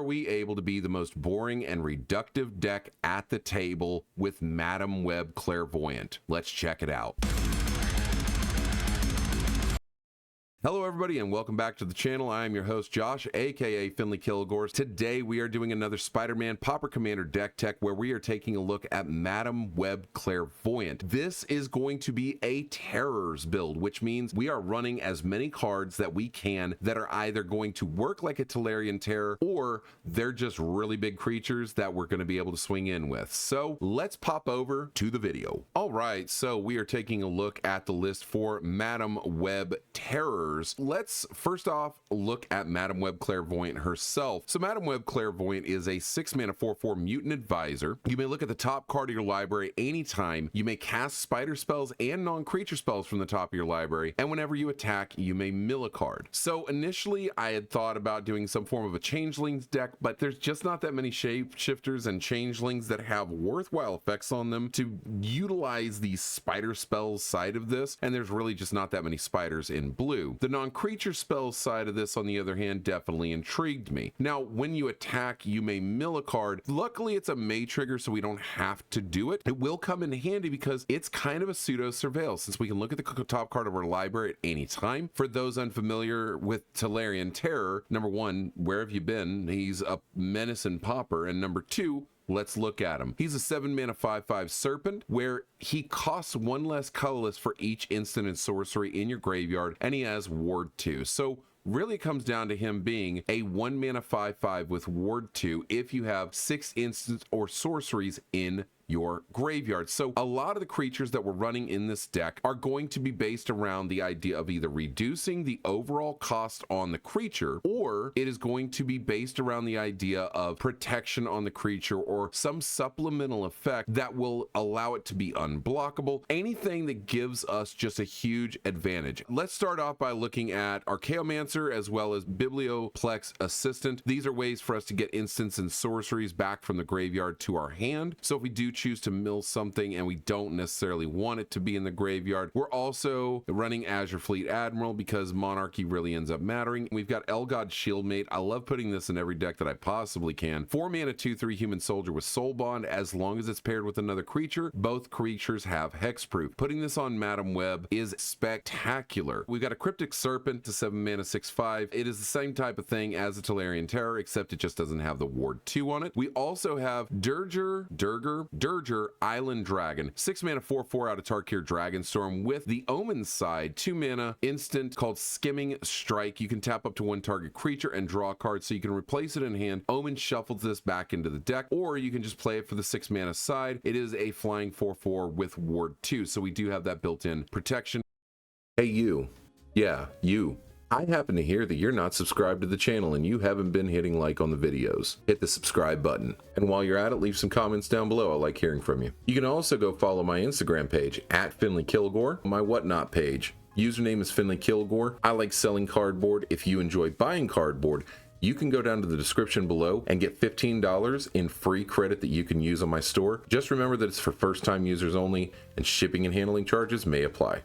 we able to be the most boring and reductive deck at the table with Madam Web Clairvoyant? Let's check it out. Hello everybody and welcome back to the channel. I am your host Josh, aka finleekilgore. Today we are doing another Spider-Man Pauper Commander deck tech where we are taking a look at Madam Web Clairvoyant. This is going to be a terrors build, which means we are running as many cards that we can that are either going to work like a Tolarian Terror or they're just really big creatures that we're going to be able to swing in with. So let's pop over to the video. All right, so we are taking a look at the list for Madam Web Terrors. Let's first off look at Madam Web Clairvoyant herself. So Madam Web Clairvoyant is a 6-mana 4/4 mutant advisor. You may look at the top card of your library anytime. You may cast spider spells and non-creature spells from the top of your library, and whenever you attack, you may mill a card. So initially, I had thought about doing some form of a changelings deck, but there's just not that many shapeshifters and changelings that have worthwhile effects on them to utilize the spider spells side of this, and there's really just not that many spiders in blue. The non-creature spells side of this, on the other hand, definitely intrigued me. Now, when you attack, you may mill a card. Luckily, it's a May trigger, so we don't have to do it. It will come in handy because it's kind of a pseudo-surveil, since we can look at the top card of our library at any time. For those unfamiliar with Tolarian Terror, number one, where have you been? He's a menace and pauper, and number two, let's look at him. He's a 7-mana 5/5 serpent where he costs one less colorless for each instant and sorcery in your graveyard, and he has ward 2. So really it comes down to him being a 1-mana 5/5 with ward 2 if you have 6 instants or sorceries in your graveyard. So a lot of the creatures that we're running in this deck are going to be based around the idea of either reducing the overall cost on the creature, or it is going to be based around the idea of protection on the creature or some supplemental effect that will allow it to be unblockable. Anything that gives us just a huge advantage. Let's start off by looking at Archaeomancer as well as Biblioplex Assistant. These are ways for us to get instants and sorceries back from the graveyard to our hand. So if we do choose to mill something and we don't necessarily want it to be in the graveyard, we're also running Azure Fleet Admiral because Monarchy really ends up mattering. We've got Elgod Shieldmate. I love putting this in every deck that I possibly can. 4-mana 2/3 Human Soldier with Soul Bond. As long as it's paired with another creature, both creatures have hexproof. Putting this on Madam Web is spectacular. We've got a Cryptic Serpent to 7-mana 6/5. It is the same type of thing as a Tolarian Terror, except it just doesn't have the ward 2 on it. We also have Durger Island Dragon, 6-mana 4/4 out of Tarkir Dragonstorm with the Omen side, 2-mana instant called Skimming Strike. You can tap up to one target creature and draw a card, so you can replace it in hand. Omen shuffles this back into the deck, or you can just play it for the 6-mana side. It is a flying 4/4 with ward 2, so we do have that built-in protection. Hey you, yeah, you. I happen to hear that you're not subscribed to the channel and you haven't been hitting like on the videos. Hit the subscribe button. And while you're at it, leave some comments down below. I like hearing from you. You can also go follow my Instagram page at finleekilgore, my whatnot page. Username is finleekilgore. I like selling cardboard. If you enjoy buying cardboard, you can go down to the description below and get $15 in free credit that you can use on my store. Just remember that it's for first-time users only and shipping and handling charges may apply.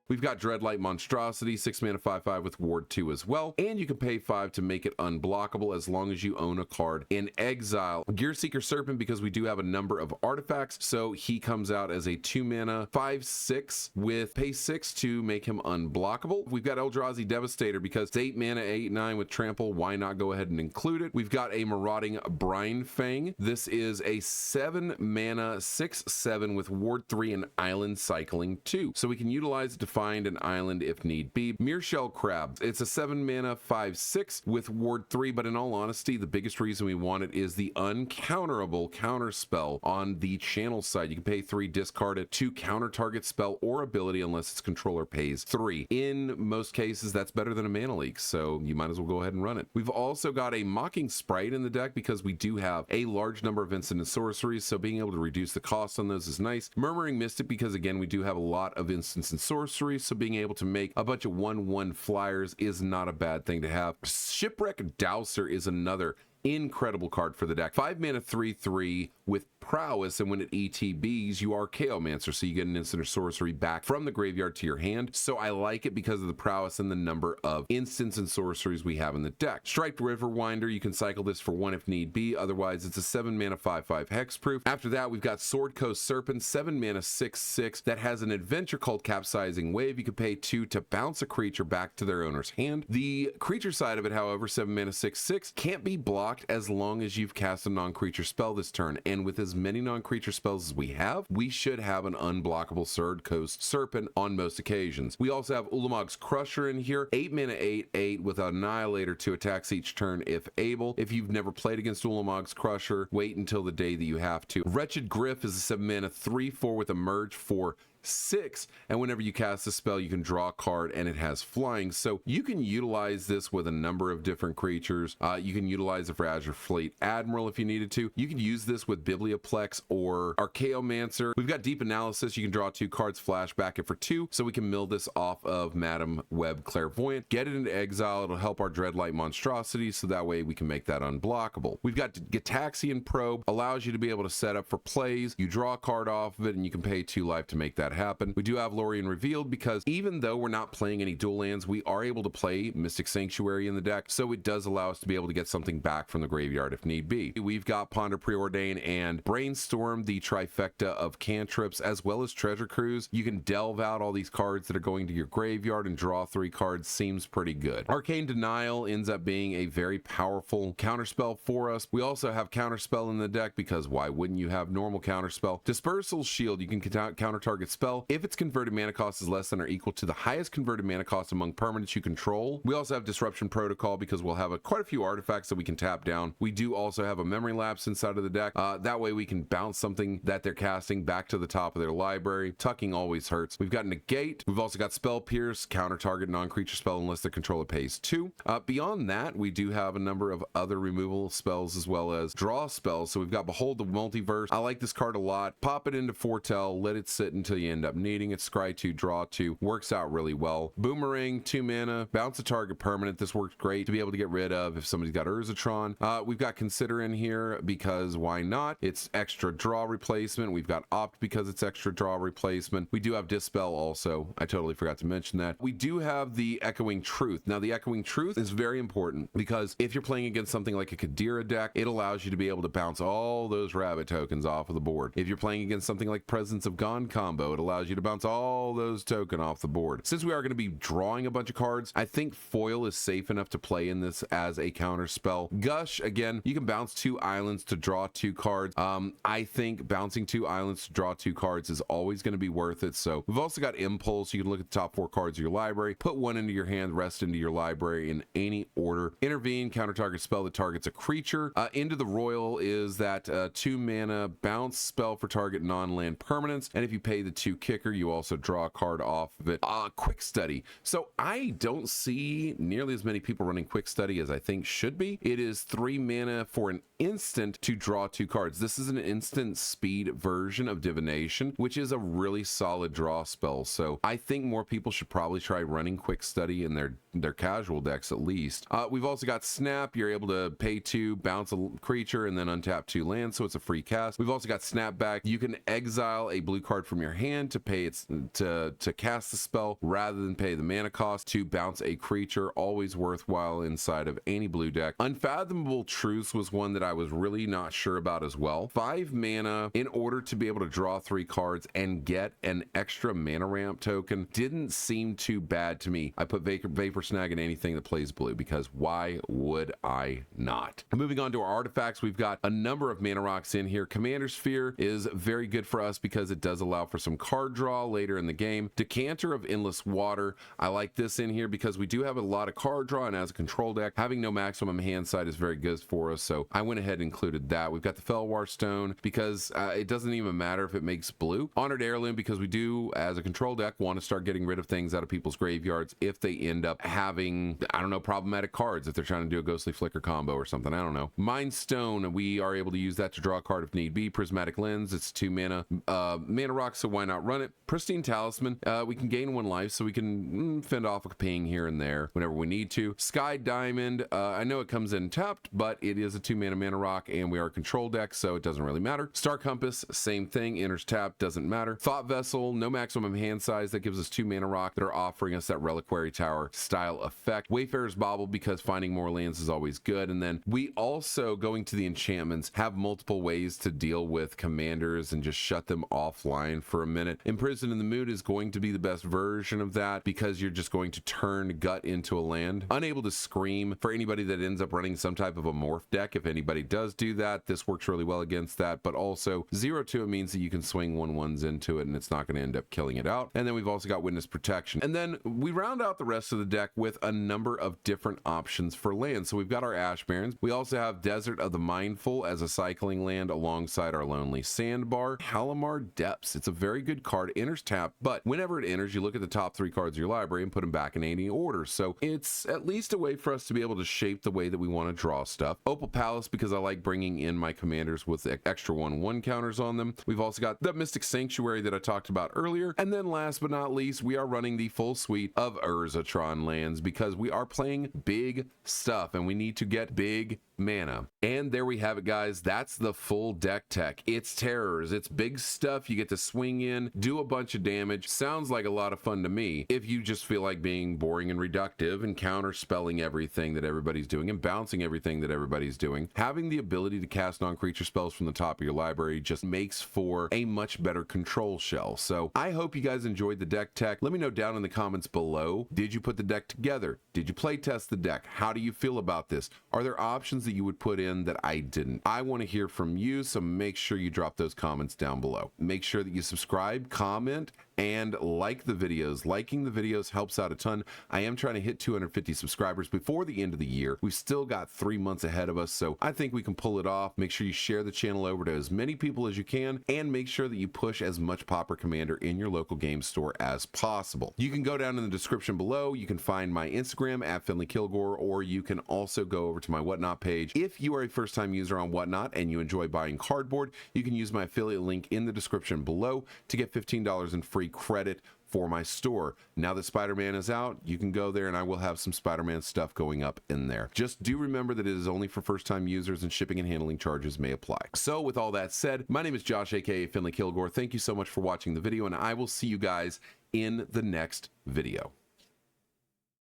We've got Dreadlight Monstrosity, 6-mana 5/5 with ward 2 as well, and you can pay 5 to make it unblockable as long as you own a card in exile. Gearseeker Serpent, because we do have a number of artifacts, so he comes out as a 2-mana 5/6 with pay 6 to make him unblockable. We've got Eldrazi Devastator because it's 8-mana 8/9 with trample. Why not go ahead and include it? We've got a Marauding Brine Fang. This is a 7-mana 6/7 with ward 3 and island cycling 2, so we can utilize it to find an island if need be. Mearshell Crab, it's a 7-mana 5/6 with ward 3, but in all honesty, the biggest reason we want it is the uncounterable counter spell on the channel side. You can pay 3, discard it to counter target spell or ability unless its controller pays 3. In most cases, that's better than a mana leak, so you might as well go ahead and run it. We've also got a Mocking Sprite in the deck because we do have a large number of instant and sorceries, so being able to reduce the cost on those is nice. Murmuring Mystic because, again, we do have a lot of instants and sorceries, so being able to make a bunch of 1/1 flyers is not a bad thing to have. Shipwreck Dowser is another incredible card for the deck. 5 mana 3/3 with prowess, and when it ETBs, you are Chaomancer, so you get an instant or sorcery back from the graveyard to your hand. So I like it because of the prowess and the number of instants and sorceries we have in the deck. Striped Riverwinder, you can cycle this for 1 if need be, otherwise it's a 7 mana 5/5 hexproof. After that, we've got Sword Coast Serpent, 7 mana 6/6 that has an adventure called Capsizing Wave. You can pay 2 to bounce a creature back to their owner's hand. The creature side of it, however, 7 mana 6/6 can't be blocked as long as you've cast a non-creature spell this turn, and with as many non-creature spells as we have, we should have an unblockable Sword Coast Serpent on most occasions. We also have Ulamog's Crusher in here, 8 mana 8/8 with Annihilator to attacks each turn if able. If you've never played against Ulamog's Crusher, wait until the day that you have to. Wretched Griff is a 7 mana 3/4 with a merge for 6, and whenever you cast a spell you can draw a card, and it has flying, so you can utilize this with a number of different creatures. You can utilize it for Azure Fleet Admiral if you needed to. You can use this with Biblioplex or Archaeomancer. We've got Deep Analysis. You can draw 2 cards, flashback it for 2, so we can mill this off of Madam Web Clairvoyant, get it into exile. It'll help our Dreadlight Monstrosity, so that way we can make that unblockable. We've got Gitaxian Probe, allows you to be able to set up for plays. You draw a card off of it and you can pay 2 life to make that happen. We do have Lorien Revealed because even though we're not playing any dual lands, we are able to play Mystic Sanctuary in the deck, so it does allow us to be able to get something back from the graveyard if need be. We've got Ponder Preordain and Brainstorm, the trifecta of cantrips, as well as Treasure Cruise. You can delve out all these cards that are going to your graveyard and draw 3 cards. Seems pretty good. Arcane Denial ends up being a very powerful counterspell for us. We also have Counterspell in the deck because why wouldn't you have normal Counterspell? Dispersal Shield, you can counter target spell if its converted mana cost is less than or equal to the highest converted mana cost among permanents you control. We also have Disruption Protocol because we'll have quite a few artifacts that we can tap down. We do also have a Memory Lapse inside of the deck. That way we can bounce something that they're casting back to the top of their library. Tucking always hurts. We've got Negate. We've also got Spell Pierce, counter target non-creature spell unless the controller pays 2. Beyond that, we do have a number of other removal spells as well as draw spells. So we've got Behold the Multiverse. I like this card a lot. Pop it into Foretell, let it sit until you end up needing it. Scry 2, draw 2, works out really well. Boomerang, 2 mana, bounce a target permanent. This works great to be able to get rid of if somebody's got Urzatron. We've got Consider in here because why not? It's extra draw replacement. We've got Opt because it's extra draw replacement. We do have Dispel also. I totally forgot to mention that. We do have the Echoing Truth. Now the Echoing Truth is very important because if you're playing against something like a Kadira deck, it allows you to be able to bounce all those rabbit tokens off of the board. If you're playing against something like Presence of Gone combo, it allows you to bounce all those tokens off the board. Since we are going to be drawing a bunch of cards, I think Foil is safe enough to play in this as a counter spell. Gush, again, you can bounce 2 islands to draw 2 cards. I think bouncing 2 islands to draw 2 cards is always going to be worth it. So we've also got Impulse. You can look at the top 4 cards of your library, put 1 into your hand, rest into your library in any order. Intervene, counter target spell that targets a creature. Into the Royal is that 2 mana bounce spell for target non-land permanents, and if you pay the 2 kicker, you also draw a card off of it. Quick Study. So I don't see nearly as many people running Quick Study as I think should be. It is 3 mana for an instant to draw 2 cards. This is an instant speed version of Divination, which is a really solid draw spell. So I think more people should probably try running Quick Study in their casual decks at least. We've also got Snap. You're able to pay 2, bounce a creature, and then untap 2 lands, so it's a free cast. We've also got Snapback. You can exile a blue card from your hand to pay its to cast the spell rather than pay the mana cost to bounce a creature. Always worthwhile inside of any blue deck. Unfathomable Truths was one that I was really not sure about as well. 5 mana in order to be able to draw 3 cards and get an extra mana ramp token didn't seem too bad to me. I put Vapor Snag in anything that plays blue because why would I not? Moving on to our artifacts, we've got a number of mana rocks in here. Commander Sphere is very good for us because it does allow for some card draw later in the game. Decanter of Endless Water, I like this in here because we do have a lot of card draw, and as a control deck, having no maximum hand side is very good for us, so I went ahead and included that. We've got the Felwar Stone because it doesn't even matter if it makes blue. Honored Heirloom because we do, as a control deck, want to start getting rid of things out of people's graveyards if they end up having, I don't know, problematic cards, if they're trying to do a Ghostly Flicker combo or something, I don't know. Mind Stone, we are able to use that to draw a card if need be. Prismatic Lens, it's 2 mana. Mana rock, so why not outrun it. Pristine Talisman, we can gain 1 life, so we can fend off a ping here and there whenever we need to. Sky Diamond, I know it comes in tapped, but it is a 2-mana rock, and we are a control deck, so it doesn't really matter. Star Compass, same thing, enters tapped, doesn't matter. Thought Vessel, no maximum hand size, that gives us 2-mana rock that are offering us that Reliquary Tower style effect. Wayfarer's Bauble, because finding more lands is always good. And then we also, going to the enchantments, have multiple ways to deal with commanders and just shut them offline for a minute. Imprisoned in the Mood is going to be the best version of that, because you're just going to turn gut into a land. Unable to Scream, for anybody that ends up running some type of a morph deck, if anybody does do that, this works really well against that. But also 0-2, it means that you can swing 1/1s into it and it's not going to end up killing it out. And then we've also got Witness Protection. And then we round out the rest of the deck with a number of different options for lands. So we've got our Ash Barrens. We also have Desert of the Mindful as a cycling land alongside our Lonely Sandbar. Halimar Depths, it's a very good card, enters tapped, but whenever it enters, you look at the top 3 cards of your library and put them back in any order. So it's at least a way for us to be able to shape the way that we want to draw stuff. Opal Palace, because I like bringing in my commanders with extra 1/1 counters on them. We've also got the Mystic Sanctuary that I talked about earlier. And then last but not least, we are running the full suite of Urzatron lands, because we are playing big stuff and we need to get big mana. And there we have it, guys. That's the full deck tech. It's terrors, it's big stuff. You get to swing in, do a bunch of damage. Sounds like a lot of fun to me. If you just feel like being boring and reductive and counter spelling everything that everybody's doing and bouncing everything that everybody's doing, having the ability to cast non-creature spells from the top of your library just makes for a much better control shell. So I hope you guys enjoyed the deck tech. Let me know down in the comments below. Did you put the deck together? Did you play test the deck? How do you feel about this? Are there options that you would put in that I didn't? I want to hear from you, so make sure you drop those comments down below. Make sure that you subscribe, comment, and like the videos. Liking the videos helps out a ton. I am trying to hit 250 subscribers before the end of the year. We've still got 3 months ahead of us, so I think we can pull it off. Make sure you share the channel over to as many people as you can, and make sure that you push as much Pauper Commander in your local game store as possible. You can go down in the description below. You can find my Instagram at finleekilgore, or you can also go over to my Whatnot page. If you are a first-time user on Whatnot and you enjoy buying cardboard, you can use my affiliate link in the description below to get $15 in free credit for my store. Now that Spider-Man is out, you can go there and I will have some Spider-Man stuff going up in there. Just do remember that it is only for first-time users and shipping and handling charges may apply. So with all that said, my name is Josh, aka Finley Kilgore. Thank you so much for watching the video, and I will see you guys in the next video.